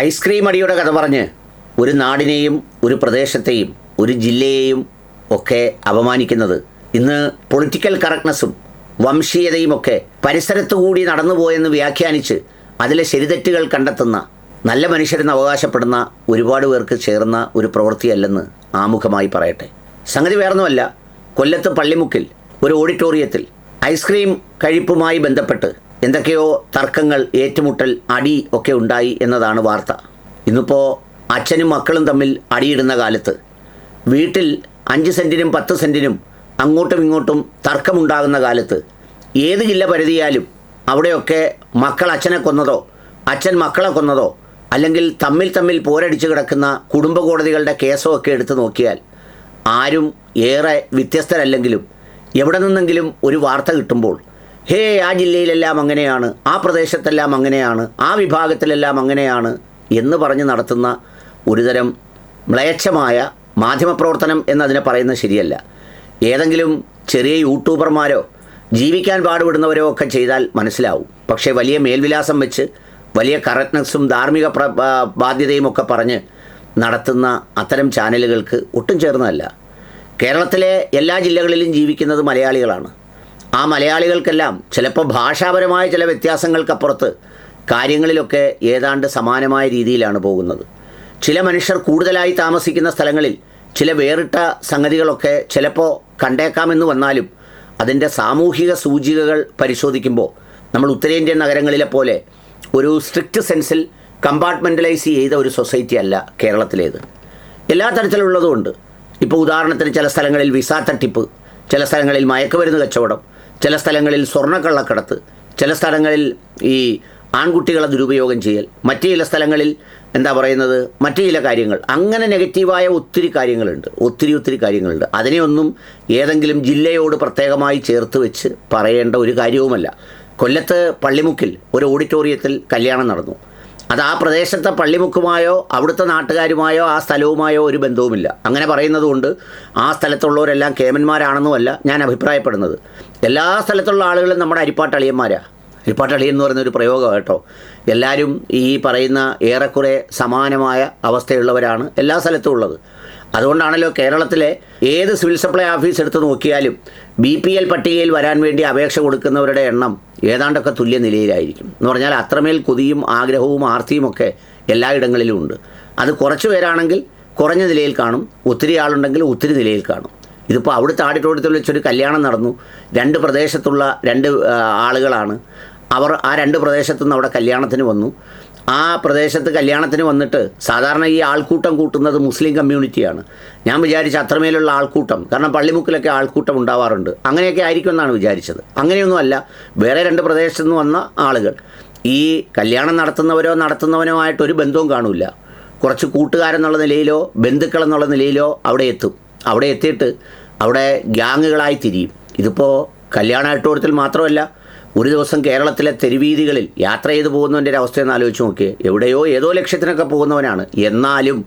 Ice cream അടിയുടെ കഥ പറഞ്ഞ് ഒരു നാടിനെയും ഒരു പ്രദേശത്തെയും ഒരു ജില്ലയെയും ഒക്കെ അപമാനിക്കുന്നത് ഇന്ന് പൊളിറ്റിക്കൽ കറക്റ്റ്നെസ്സും വംശീയതയുമൊക്കെ പരിസരത്തുകൂടി നടന്നുപോയെന്ന് വ്യാഖ്യാനിച്ച് അതിലെ ശരിതെറ്റുകൾ കണ്ടെത്തുന്ന നല്ല മനുഷ്യരെന്ന് അവകാശപ്പെടുന്ന ഒരുപാട് പേർക്ക് ചേർന്ന ഒരു പ്രവൃത്തിയല്ലെന്ന് ആമുഖമായി പറയട്ടെ. സംഗതി വേറൊന്നുമല്ല, കൊല്ലത്ത് പള്ളിമുക്കിൽ ഒരു ഓഡിറ്റോറിയത്തിൽ ഐസ്ക്രീം കഴിപ്പുമായി ബന്ധപ്പെട്ട് എന്തൊക്കെയോ തർക്കങ്ങൾ, ഏറ്റുമുട്ടൽ, അടി ഒക്കെ ഉണ്ടായി എന്നതാണ് വാർത്ത. ഇന്നിപ്പോൾ അച്ഛനും മക്കളും തമ്മിൽ അടിയിടുന്ന കാലത്ത് വീട്ടിൽ 5 സെൻറ്റിനും 10 സെൻറ്റിനും അങ്ങോട്ടും ഇങ്ങോട്ടും തർക്കമുണ്ടാകുന്ന കാലത്ത് ഏത് ജില്ല പരിധിയാലും അവിടെയൊക്കെ മക്കൾ അച്ഛനെ കൊന്നതോ അച്ഛൻ മക്കളെ കൊന്നതോ അല്ലെങ്കിൽ തമ്മിൽ പോരടിച്ച് കിടക്കുന്ന കുടുംബ കോടതികളുടെ കേസോ ഒക്കെ എടുത്തു നോക്കിയാൽ ആരും ഏറെ വ്യത്യസ്തരല്ലെങ്കിലും എവിടെ നിന്നെങ്കിലും ഒരു വാർത്ത കിട്ടുമ്പോൾ ആ ജില്ലയിലെല്ലാം അങ്ങനെയാണ്, ആ പ്രദേശത്തെല്ലാം അങ്ങനെയാണ്, ആ വിഭാഗത്തിലെല്ലാം അങ്ങനെയാണ് എന്ന് പറഞ്ഞ് നടത്തുന്ന ഒരുതരം മ്ലേച്ഛമായ മാധ്യമപ്രവർത്തനം എന്നതിനെ പറയുന്നത് ശരിയല്ല. ഏതെങ്കിലും ചെറിയ യൂട്യൂബർമാരോ ജീവിക്കാൻ പാടുപെടുന്നവരോ ഒക്കെ ചെയ്താൽ മനസ്സിലാവും. പക്ഷേ വലിയ മേൽവിലാസം വെച്ച് വലിയ കറക്റ്റ്നെസ്സും ധാർമ്മിക ബാധ്യതയും ഒക്കെ പറഞ്ഞ് നടത്തുന്ന അത്തരം ചാനലുകൾക്ക് ഒട്ടും ചേർന്നതല്ല. കേരളത്തിലെ എല്ലാ ജില്ലകളിലും ജീവിക്കുന്നത് മലയാളികളാണ്. ആ മലയാളികൾക്കെല്ലാം ചിലപ്പോൾ ഭാഷാപരമായ ചില വ്യത്യാസങ്ങൾക്കപ്പുറത്ത് കാര്യങ്ങളിലൊക്കെ ഏതാണ്ട് സമാനമായ രീതിയിലാണ് പോകുന്നത്. ചില മനുഷ്യർ കൂടുതലായി താമസിക്കുന്ന സ്ഥലങ്ങളിൽ ചില വേറിട്ട സംഗതികളൊക്കെ ചിലപ്പോൾ കണ്ടേക്കാമെന്ന് വന്നാലും അതിൻ്റെ സാമൂഹിക സൂചികകൾ പരിശോധിക്കുമ്പോൾ നമ്മൾ ഉത്തരേന്ത്യൻ നഗരങ്ങളിലെ പോലെ ഒരു സ്ട്രിക്റ്റ് സെൻസിൽ കമ്പാർട്ട്മെൻ്റലൈസ് ചെയ്ത ഒരു സൊസൈറ്റി അല്ല കേരളത്തിലേത്. എല്ലാ തരത്തിലുള്ളതുമുണ്ട്. ഇപ്പോൾ ഉദാഹരണത്തിന് ചില സ്ഥലങ്ങളിൽ വിസ തട്ടിപ്പ്, ചില സ്ഥലങ്ങളിൽ മയക്കുമരുന്ന് കച്ചവടം, ചില സ്ഥലങ്ങളിൽ സ്വർണ്ണക്കള്ളക്കടത്ത്, ചില സ്ഥലങ്ങളിൽ ഈ ആൺകുട്ടികളെ ദുരുപയോഗം ചെയ്യൽ, മറ്റു ചില സ്ഥലങ്ങളിൽ മറ്റു ചില കാര്യങ്ങൾ. അങ്ങനെ നെഗറ്റീവായ ഒത്തിരി കാര്യങ്ങളുണ്ട്. അതിനെയൊന്നും ഏതെങ്കിലും ജില്ലയോട് പ്രത്യേകമായി ചേർത്ത് വെച്ച് പറയേണ്ട ഒരു കാര്യവുമല്ല. കൊല്ലത്ത് പള്ളിമുക്കിൽ ഒരു ഓഡിറ്റോറിയത്തിൽ കല്യാണം നടന്നു. അത് ആ പ്രദേശത്തെ പള്ളിമുക്കുമായോ അവിടുത്തെ നാട്ടുകാരുമായോ ആ സ്ഥലവുമായോ ഒരു ബന്ധവുമില്ല. അങ്ങനെ പറയുന്നതുകൊണ്ട് ആ സ്ഥലത്തുള്ളവരെല്ലാം കേമന്മാരാണെന്നുമല്ല ഞാൻ അഭിപ്രായപ്പെടുന്നത്. എല്ലാ സ്ഥലത്തുള്ള ആളുകളും നമ്മുടെ അരിപ്പാട്ടളിയന്മാരാണ്. അരിപ്പാട്ടളി എന്ന് പറയുന്നൊരു പ്രയോഗം കേട്ടോ. എല്ലാവരും ഈ പറയുന്ന ഏറെക്കുറെ സമാനമായ അവസ്ഥയുള്ളവരാണ് എല്ലാ സ്ഥലത്തും ഉള്ളത്. അതുകൊണ്ടാണല്ലോ കേരളത്തിലെ ഏത് സിവിൽ സപ്ലൈ ഓഫീസ് എടുത്ത് നോക്കിയാലും BPL പട്ടികയിൽ വരാൻ വേണ്ടി അപേക്ഷ കൊടുക്കുന്നവരുടെ എണ്ണം ഏതാണ്ടൊക്കെ തുല്യ നിലയിലായിരിക്കും. എന്ന് പറഞ്ഞാൽ അത്രമേൽ കൊതിയും ആഗ്രഹവും ആർത്തിയുമൊക്കെ എല്ലായിടങ്ങളിലും ഉണ്ട്. അത് കുറച്ച് പേരാണെങ്കിൽ കുറഞ്ഞ നിലയിൽ കാണും, ഒത്തിരി ആളുണ്ടെങ്കിൽ ഒത്തിരി നിലയിൽ കാണും. ഇതിപ്പോൾ അവിടുത്തെ ഓഡിറ്റോറിയത്തിൽ വെച്ചൊരു കല്യാണം നടന്നു. 2 പ്രദേശത്തുള്ള 2 ആളുകളാണ്. അവർ ആ 2 പ്രദേശത്തു നിന്ന് അവിടെ കല്യാണത്തിന് വന്നു. ആ പ്രദേശത്ത് കല്യാണത്തിന് വന്നിട്ട് സാധാരണ ഈ ആൾക്കൂട്ടം കൂട്ടുന്നത് മുസ്ലിം കമ്മ്യൂണിറ്റിയാണ്. ഞാൻ വിചാരിച്ച അത്രമേലുള്ള ആൾക്കൂട്ടം, കാരണം പള്ളിമുക്കിലൊക്കെ ആൾക്കൂട്ടം ഉണ്ടാവാറുണ്ട്, അങ്ങനെയൊക്കെ ആയിരിക്കുമെന്നാണ് വിചാരിച്ചത്. അങ്ങനെയൊന്നുമല്ല. വേറെ 2 പ്രദേശത്തു നിന്ന് വന്ന ആളുകൾ ഈ കല്യാണം നടത്തുന്നവനോ ആയിട്ടൊരു ബന്ധവും കാണില്ല. കുറച്ച് കൂട്ടുകാരെന്നുള്ള നിലയിലോ ബന്ധുക്കളെന്നുള്ള നിലയിലോ അവിടെ എത്തും. അവിടെ എത്തിയിട്ട് അവിടെ ഗ്യാങ്ങുകളായി തിരിയും. ഇതിപ്പോൾ കല്യാണ ഓഡിറ്റോറിയത്തിൽ മാത്രമല്ല, ഒരു ദിവസം കേരളത്തിലെ തെരുവീതികളിൽ യാത്ര ചെയ്ത് പോകുന്നവൻ്റെ ഒരു അവസ്ഥയെന്ന് ആലോചിച്ച് നോക്കിയേ. എവിടെയോ ഏതോ ലക്ഷ്യത്തിനൊക്കെ പോകുന്നവനാണ്. എന്നാലും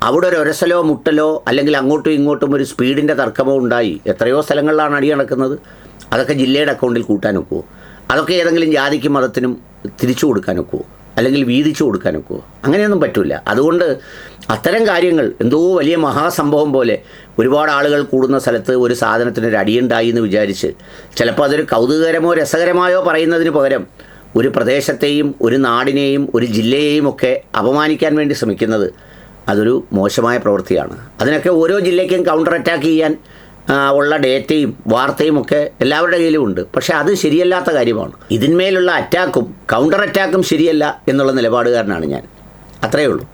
അവിടെ ഒരു ഒരസലോ മുട്ടലോ അല്ലെങ്കിൽ അങ്ങോട്ടും ഇങ്ങോട്ടും ഒരു സ്പീഡിൻ്റെ തർക്കമോ ഉണ്ടായി എത്രയോ സ്ഥലങ്ങളിലാണ് അടി നടക്കുന്നത്. അതൊക്കെ ജില്ലയുടെ അക്കൗണ്ടിൽ കൂട്ടാൻ ഒക്കുമോ? അതൊക്കെ ഏതെങ്കിലും ജാതിക്കും മതത്തിനും തിരിച്ചു കൊടുക്കാൻ ഒക്കുമോ? അല്ലെങ്കിൽ വീതിച്ചു കൊടുക്കാൻ ഒക്കുമോ? അങ്ങനെയൊന്നും പറ്റില്ല. അതുകൊണ്ട് അത്തരം കാര്യങ്ങൾ എന്തോ വലിയ മഹാസംഭവം പോലെ ഒരുപാട് ആളുകൾ കൂടുന്ന സ്ഥലത്ത് ഒരു സാധനത്തിനൊരു അടിയുണ്ടായി എന്ന് വിചാരിച്ച് ചിലപ്പോൾ അതൊരു കൗതുകകരമോ രസകരമായോ പറയുന്നതിന് പകരം ഒരു പ്രദേശത്തെയും ഒരു നാടിനെയും ഒരു ജില്ലയെയും ഒക്കെ അപമാനിക്കാൻ വേണ്ടി ശ്രമിക്കുന്നത് അതൊരു മോശമായ പ്രവൃത്തിയാണ്. അതിനൊക്കെ ഓരോ ജില്ലയ്ക്കും കൗണ്ടർ അറ്റാക്ക് ചെയ്യാൻ ഉള്ള ഡേറ്റയും വാർത്തയും ഒക്കെ എല്ലാവരുടെ കയ്യിലും ഉണ്ട്. പക്ഷേ അത് ശരിയല്ലാത്ത കാര്യമാണ്. ഇതിന്മേലുള്ള അറ്റാക്കും കൗണ്ടർ അറ്റാക്കും ശരിയല്ല എന്നുള്ള നിലപാടുകാരനാണ് ഞാൻ. അത്രയേ ഉള്ളൂ.